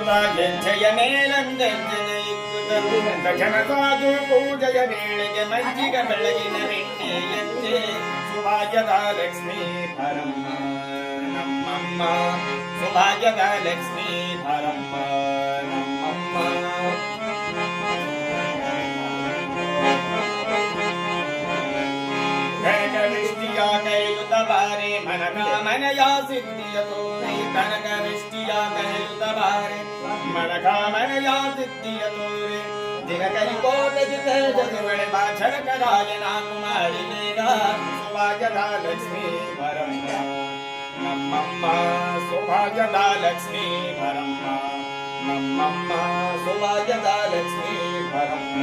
ಹೆಜ್ಜೆಯ ಮೇಲಂದೆಜ್ಜೆಯ ಜನಸಾಧು ಪೂಜೆಯ ವೇಳೆಗೆ ಮಜ್ಜಿಗ ಬೆಳಗಿನ ಬೆಣ್ಣೆಯಂತೆ ಸುಭಾಗ್ಯದ ಲಕ್ಷ್ಮೀ ಭರಮ್ಮ ನಮ್ಮಮ್ಮ ಸುಭಾಗ್ಯದ ಲಕ್ಷ್ಮೀ ಭರಮ್ಮ ನಮ್ಮಮ್ಮ ಕನಕವೃಷ್ಟಿಯ ಕೈಯುತ ಬಾರೆ ಮನಕಾಮನೆಯ ಸಿದ್ಧಿಯ ತೋರೆ ಕನಕವೃಷ್ಟಿಯ ಕೈಯುತ ಬಾರೆ ಮನಕಾಮನೆಯ ಸಿದ್ಧಿಯ ತೋರೆ ದಿನಕರಿ ಕೋಟೆ ಜಿತ ಜಗವಳೆ ಬಾಚರಕರಾಯನ ಕುಮಾರಿ ಮೇಘ ಸುಭಾಗ್ಯದ ಲಕ್ಷ್ಮೀ ಭರಮ್ಮ ನಮ್ಮಮ್ಮ ಸುಭಾಗ್ಯದ ಲಕ್ಷ್ಮೀ ಭರಮ್ಮ ನಮ್ಮಮ್ಮ ಸುಭಾಗ್ಯದ ಲಕ್ಷ್ಮೀ ಭರಮ್ಮ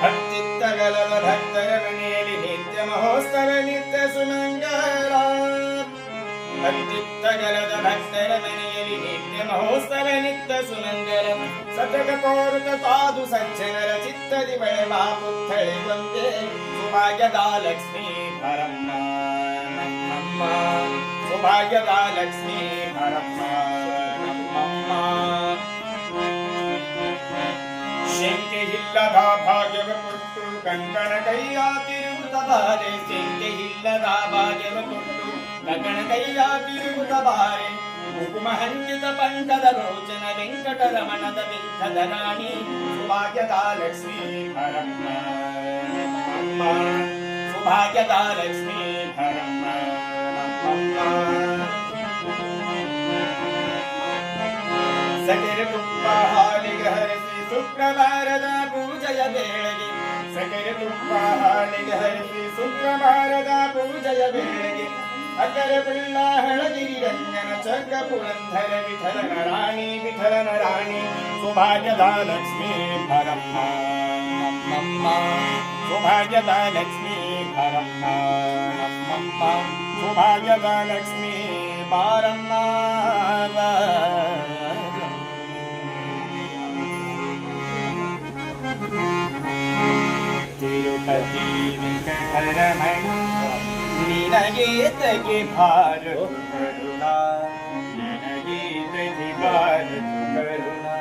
ಭಕ್ತಿತ್ತಗಲದ ಭಕ್ತರ ಮನೆಯಲ್ಲಿ ನಿತ್ಯ ಮಹೋತ್ಸವ ನಿತ್ಯ ಸುಮಂಗಲ ಭಕ್ತಿತ್ತಗಲದ ಭಕ್ತರ ಮನೆಯಲ್ಲಿ ನಿತ್ಯ ಮಹೋತ್ಸವ ನಿತ್ಯ ಸುಮಂಗಲ ಸತತ ಕೋರುತ ಸಾಧು ಸಜ್ಜನರ ಚಿತ್ತದಿ ಬೆಳೆವ ಪುತ್ಥಳಿ ಒಂದೇ ಸುಭಾಗ್ಯದ ಲಕ್ಷ್ಮೀ ಭರಮ್ಮ ನಮ್ಮಮ್ಮ ಸುಭಾಗ್ಯದ ಲಕ್ಷ್ಮೀ ಭರಮ್ಮ ನಮ್ಮಮ್ಮ ಶಂಕೆ ಇಲ್ಲದ ಭಾಗ್ಯವ ಕೊಟ್ಟು ಕಂಕಣ ಕೈಯ ತಿರುಗುತ್ತ ಬಾರೆ ಶಂಕೆ ಇಲ್ಲದ ಭಾಗ್ಯವ ಕೊಟ್ಟು ಕಂಕಣ ಕೈಯ ತಿರುಗುತ್ತ ಬಾರೆ ಕುಕುಮ ಹಂಚಿತ ಪಂಕದ ರೋಚನ ವೆಂಕಟರಮಣದ ವಿಂಕದ ರಾಣಿ ಸುಭಾಗ್ಯದ ಲಕ್ಷ್ಮೀ ಭರಮ್ಮ ನಮ್ಮಮ್ಮ ಸುಭಾಗ್ಯದ ಲಕ್ಷ್ಮೀ ಭರಮ್ಮ ನಮ್ಮಮ್ಮ ಸಕರೆ ತುಪ್ಪ ಹಾಲಿಗೆ ಹರಿಸಿ ಶುಕ್ರವಾರದ ಪೂಜೆಯ ವೇಳೆಗೆ ಸಕರೆ ತುಪ್ಪ ಹಾಲಿಗೆ ಹರಿಸಿ ಶುಕ್ರವಾರದ ಪೂಜೆಯ ವೇಳೆಗೆ ಅಕರ ಪಿಳ್ಳ ಹಳಗಿರಿ ರಂಜನ ಚರ್ಗ ಪುರಂಧರ ವಿಠಲನ ರಾಣಿ ಸುಭಾಗ್ಯದ ಲಕ್ಷ್ಮೀ ಭರಮ್ಮ ನಮ್ಮಮ್ಮ ಸುಭಾಗ್ಯದ ಲಕ್ಷ್ಮೀ ಭರಮ್ಮ ನಮ್ಮಮ್ಮ ಸುಭಾಗ್ಯದ ಲಕ್ಷ್ಮೀ ಬಾರಮ್ಮ ತಿರುಪತಿ ವೆಂಕಟರಮಣ ನಿನಗೆ ತಗೆ ಭಾರತ ಕರುಣಾ ನಿನಗೆ ತಗೆ ಭಾರತ ಕರುಣಾ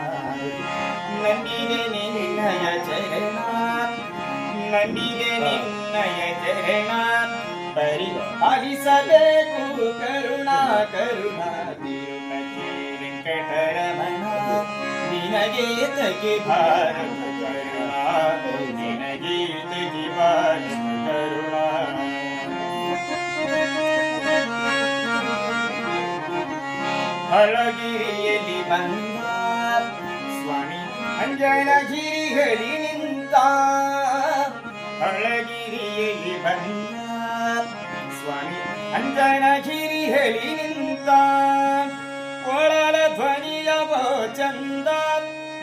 ನಂಬಿದೆ ನಿನ್ನಯ ಚರಣ ನಂಬಿದೆ ನಿನ್ನಯ ಚರಣ ಪರಿಪಾಲಿಸಬೇಕು ಕರುಣಾ ಕರುಣಾ ತಿರುಪತಿ ವೆಂಕಟರಮಣ ನಿನಗೆ ತಗೆ ಭಾರತ ಕರುಣಾ ನಿನಗೆ ತಗೆ ಭಾರತ ಕರುಣಾ ಹಳಗಿರಿಯಲ್ಲಿ ಬಂದ ಸ್ವಾಮಿ ಅಂಜನಗಿರಿಗಳಿ ನಿಂತ ಹಳಗಿರಿಯಲ್ಲಿ ಬಂದ ಸ್ವಾಮಿ ಅಂಜನಗಿರಿಗಳಿ ನಿಂತ ಕೊಳಲ ಧ್ವನಿಯವೋ ಚಂದ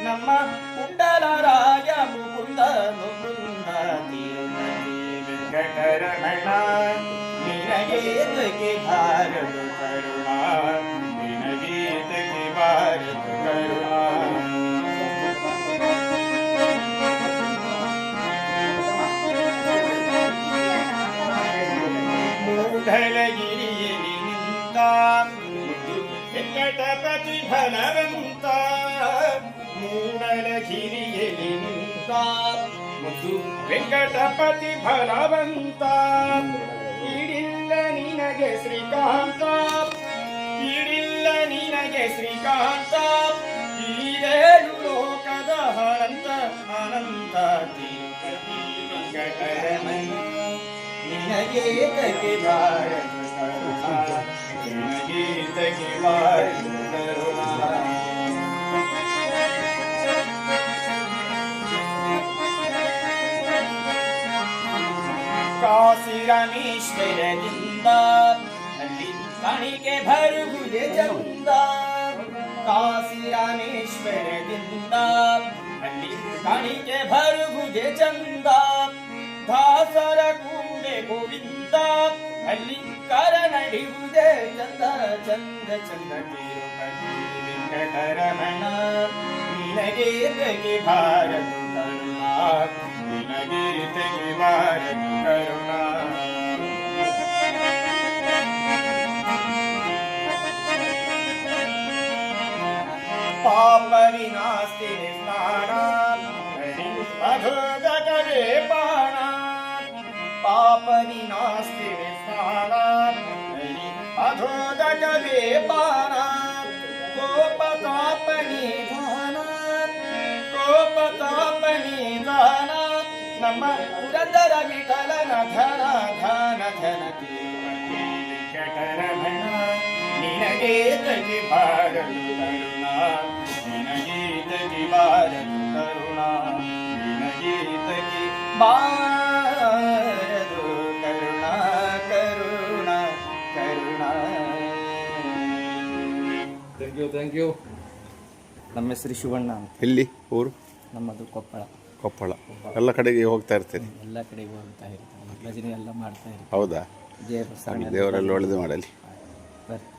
ನಮ್ಮ ಕುಂಡಲರಾಯ ಮುಕುಂದ ಮುಕುಂದ ತಿರುಪತಿ ವೆಂಕಟರಮಣ ನಿನಗೆ ತಗೆ ಭಾರತ ಕರುಣಾ ನಿನಗೆ ತಗೆ ಭಾರತ ಕರುಣಾ ಮೂಢಲಗಿರಿಯಲ್ಲಿ ನಿಂತ ವೆಂಕಟಪತಿ ಫಲವಂತ ಮೂಡಲಗಿರಿಯಲ್ಲಿ ನಿಂತ ಮುದ್ದು ವೆಂಕಟಪತಿ ಫಲವಂತ ಈಡಿಲ್ಲ ನಿನಗೆ ಶ್ರೀಕಾಂತ ಈಡಿಲ್ಲ ನಿನಗೆ ಶ್ರೀಕಾಂತ ಈರೇಳು ಲೋಕದ ಹರಂತ ಅನಂತ ತಿರುಪತಿ ವೆಂಕಟರಮಣ ನಿನಗೆ ತಗೆ ಭಾರತ ಕರುಣಾ ನಿನಗೆ ತಗೆ ಭಾರತ ಕರುಣಾ ಕಾಶಿ ರಾಮೇಶ್ವರದಿಂದ ಅಲ್ಲಿ ಕಾಣಿಕೆ ಭರುಗುದೆ ಚಂದ ಕಾಶಿ ರಾಮೇಶ್ವರದಿಂದ ಅಲ್ಲಿ ಕಾಣಿಕೆ ಭರುಗುದೆ ಚಂದ ದಾಸರ ಕೂಡೆ ಗೋವಿಂದ ಅಲ್ಲಿ ಕರ ನಡೆಯುವುದೇ ಚಂದ ಚಂದ ಚಂದ ತಿರುಪತಿ ವೆಂಕಟರಮಣ ನಿನಗೆ ತಗೆ ಭಾರತ ಕರುಣಾ ನಿನಗೆ ತಗೆ ಭಾರತ ಕರುಣಾ ಪಾಪ ವಿನಾಸ್ತಿ ಸ್ನಾನ ಅಧೋಗತವೇ ಪಾಣ ಪಾಪ ವಿನಾಸ್ತಿ ಸ್ನಾನ ಅಧೋಗತವೇ ಪಾಣ ಕೋಪತಾಪ ನಿಧಾನ ಕೋಪತಾಪ ನಿಧಾನ ನಮ್ಮ ಪುರಂದರ ವಿಠಲನ ಧನ ಧನ ಧನ ವಿಕಟರಮಣ ನಿನಗೆ ತಗಿ ಬಾರದು ಕರುಣ ನಿನಗೆ ತಗಿ ಬಾರದು ಕರುಣ ನಿನಗೆ ತಗಿ ಬಾರದು ಕರುಣ ಕರುಣ ಕರುಣ. Thank you. ನಮ್ಮ ಹೆಸರು ಶಿವಣ್ಣ ಅಂತ. ಎಲ್ಲಿ ಊರು? ನಮ್ಮದು ಕೊಪ್ಪಳ. ಕೊಪ್ಪಳ. ಎಲ್ಲ ಕಡೆಗೆ ಹೋಗ್ತಾ ಇರ್ತೀನಿ? ಎಲ್ಲ ಕಡೆಗೆ ಹೋಗ್ತಾ ಇರ್ತೀನಿ, ಭಜನೆ ಎಲ್ಲ ಮಾಡ್ತಾ ಇರ್ತೀನಿ. ಹೌದಾ? ದೇವರ ದೇವರೆಲ್ಲ ಒಳ್ಳೇದು ಮಾಡಲಿ. ಬರ್ತೀನಿ.